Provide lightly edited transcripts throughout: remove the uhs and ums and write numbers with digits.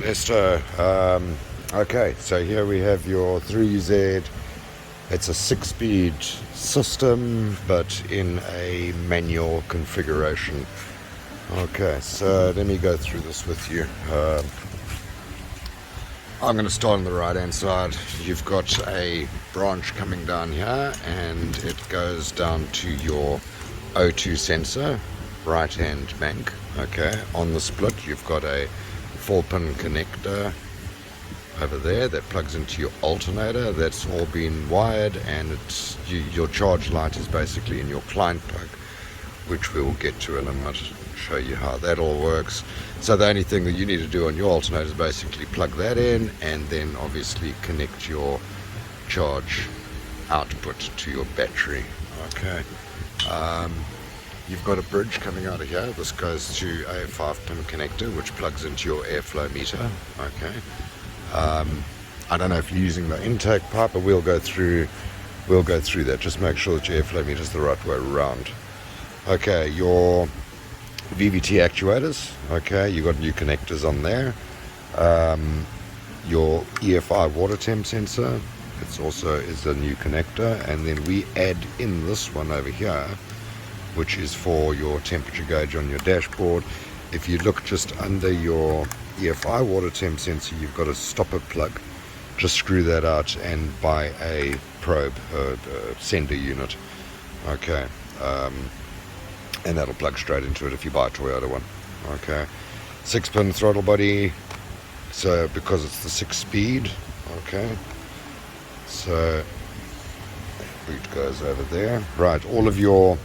Ernesto. Okay, so here we have your 3Z. It's a 6-speed system, but in a manual configuration. Okay, so let me go through this with you. I'm going to start on the right hand side. You've got a branch coming down here, and it goes down to your O2 sensor, right hand bank. Okay, on the split you've got a 4-pin connector over there that plugs into your alternator. That's all been wired, and your charge light is basically in your client plug, which we will get to in a minute. Show you how that all works. So the only thing that you need to do on your alternator is basically plug that in, and then obviously connect your charge output to your battery. Okay. You've got a bridge coming out of here. This goes to a 5-pin connector which plugs into your airflow meter. Okay. I don't know if you're using the intake pipe, but we'll go through that. Just make sure that your airflow meter is the right way around. Okay, your VVT actuators. Okay, you got new connectors on there. Your EFI water temp sensor. It's also is a new connector, and then we add in this one over here, which is for your temperature gauge on your dashboard. If you look just under your EFI water temp sensor, you've got a stopper plug. Just screw that out and buy a probe, sender unit. Okay, and that'll plug straight into it if you buy a Toyota one. Okay, 6-pin throttle body. So because it's the 6-speed. Okay, so boot goes over there. Right, all of your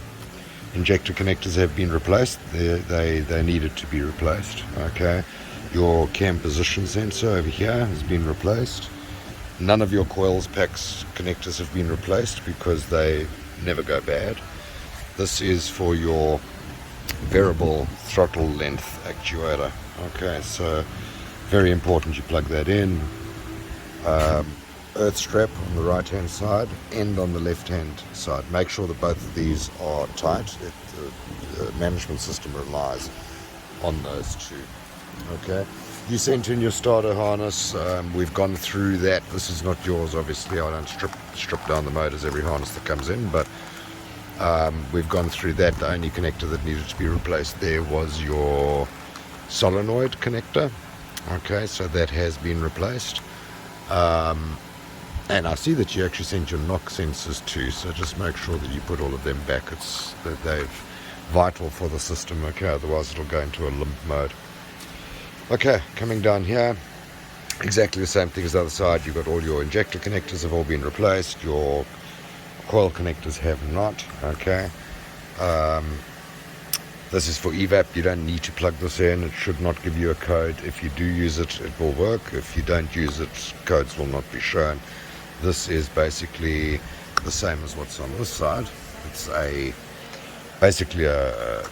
injector connectors have been replaced. They needed to be replaced. Okay, your cam position sensor over here has been replaced. None of your coils, packs, connectors have been replaced because they never go bad. This is for your variable throttle length actuator. Okay, so very important you plug that in. Earth strap on the right hand side and on the left hand side. Make sure that both of these are tight. The management system relies on those two. Okay, you sent in your starter harness. We've gone through that. This is not yours, obviously. I don't strip down the motors every harness that comes in, but we've gone through that. The only connector that needed to be replaced there was your solenoid connector. Okay, so that has been replaced. And I see that you actually sent your knock sensors too, so just make sure that you put all of them back. They're vital for the system, okay, otherwise it'll go into a limp mode. Okay, coming down here, exactly the same thing as the other side. You've got all your injector connectors have all been replaced, your coil connectors have not. Okay, this is for evap. You don't need to plug this in. It should not give you a code. If you do use it, it will work. If you don't use it, codes will not be shown. This is basically the same as what's on this side. It's basically a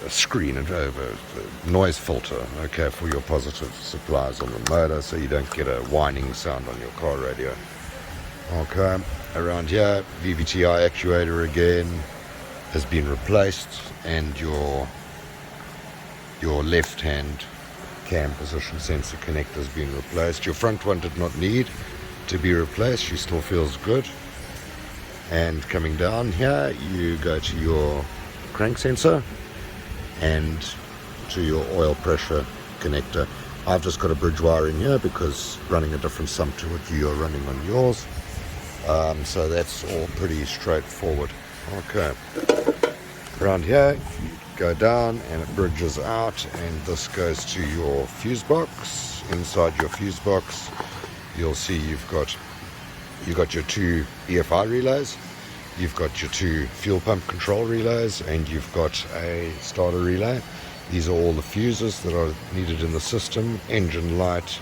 screen, a noise filter, okay, for your positive supplies on the motor, so you don't get a whining sound on your car radio. Okay, around here, VVTi actuator again has been replaced, and your left hand cam position sensor connector has been replaced. Your front one did not need to be replaced. She still feels good. And coming down here, you go to your crank sensor and to your oil pressure connector. I've just got a bridge wire in here because running a different sump to what you're running on yours. So that's all pretty straightforward. Okay, around here you go down and it bridges out, and this goes to your fuse box. Inside your fuse box you'll see you've got your 2 EFI relays, you've got your 2 fuel pump control relays, and you've got a starter relay. These are all the fuses that are needed in the system. Engine light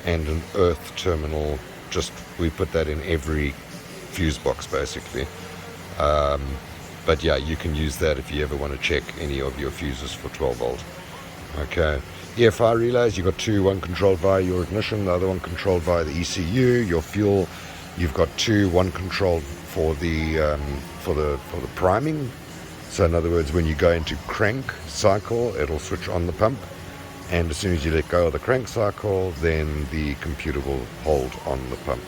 and an earth terminal. Just we put that in every fuse box basically. But yeah, you can use that if you ever want to check any of your fuses for 12 volt. Okay, EFI relays, you've got 2, one controlled via your ignition, the other one controlled via the ECU. Your fuel, you've got 2, one controlled for the priming. So in other words, when you go into crank cycle, it'll switch on the pump, and as soon as you let go of the crank cycle, then the computer will hold on the pump.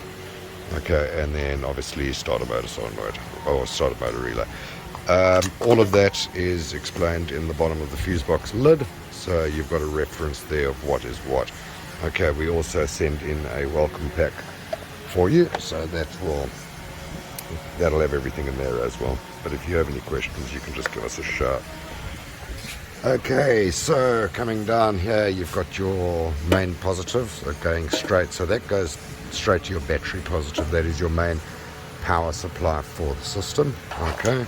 Okay, and then obviously start a motor solenoid or start a motor relay. All of that is explained in the bottom of the fuse box lid, so you've got a reference there of what is what. Okay, we also send in a welcome pack for you, so that'll have everything in there as well. But if you have any questions, you can just give us a shout. Okay, so coming down here, you've got your main positive going straight, so that goes straight to your battery positive. That is your main power supply for the system. Okay,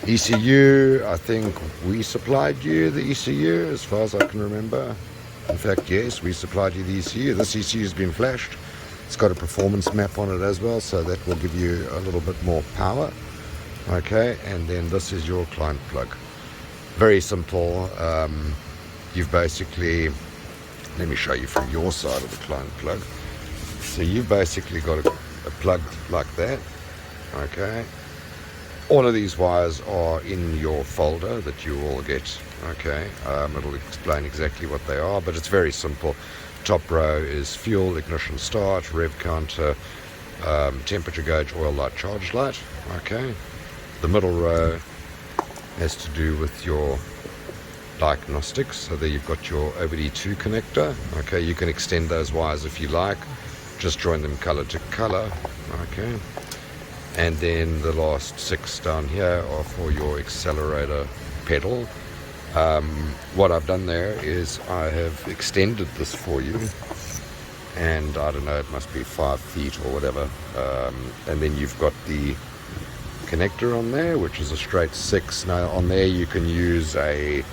ECU, I think we supplied you the ECU as far as I can remember. In fact, yes, we supplied you the ECU. This ECU has been flashed. It's got a performance map on it as well, so that will give you a little bit more power. Okay, and then this is your client plug. Very simple. You've basically, let me show you from your side of the client plug. So you've basically got a plug like that. Okay, all of these wires are in your folder that you will get. Okay, it'll explain exactly what they are, but it's very simple. Top row is fuel, ignition start, rev counter, temperature gauge, oil light, charge light. Okay, the middle row has to do with your diagnostics. So there you've got your OBD2 connector. Okay, you can extend those wires if you like, just join them color to color. Okay, and then the last 6 down here are for your accelerator pedal. What I've done there is I have extended this for you, and I don't know, it must be 5 feet or whatever, and then you've got the connector on there, which is a straight 6. Now on there you could use a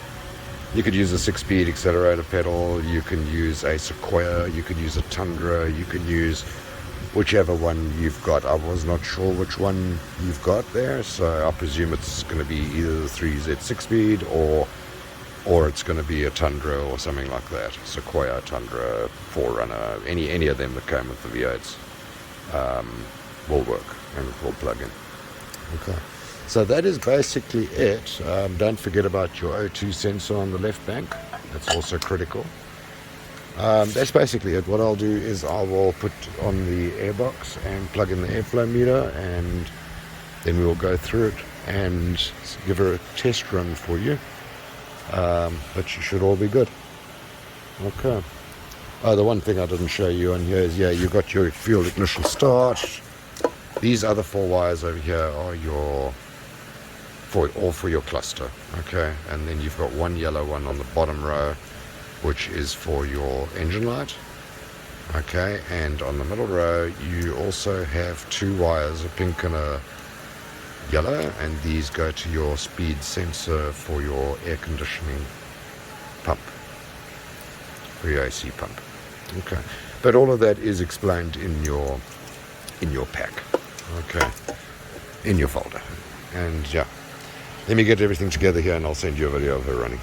6-speed accelerator pedal, you can use a Sequoia, you could use a Tundra, you can use whichever one you've got. I was not sure which one you've got there, so I presume it's going to be either the 3Z 6-speed or it's going to be a Tundra or something like that. Sequoia, Tundra, Forerunner, any of them that came with the V8s will work and will plug in. Okay, so that is basically it. Don't forget about your O2 sensor on the left bank. That's also critical. That's basically it. What I'll do is I will put on the airbox and plug in the airflow meter, and then we will go through it and give her a test run for you. But you should all be good. Okay. Oh, the one thing I didn't show you on here is, yeah, you got your fuel ignition start. These other 4 wires over here are all for your cluster. Okay, and then you've got one yellow one on the bottom row, which is for your engine light. Okay, and on the middle row you also have 2 wires, a pink and a yellow, and these go to your speed sensor for your air conditioning pump, for your AC pump. Okay, but all of that is explained in your pack. Okay, in your folder. And yeah, let me get everything together here and I'll send you a video of her running.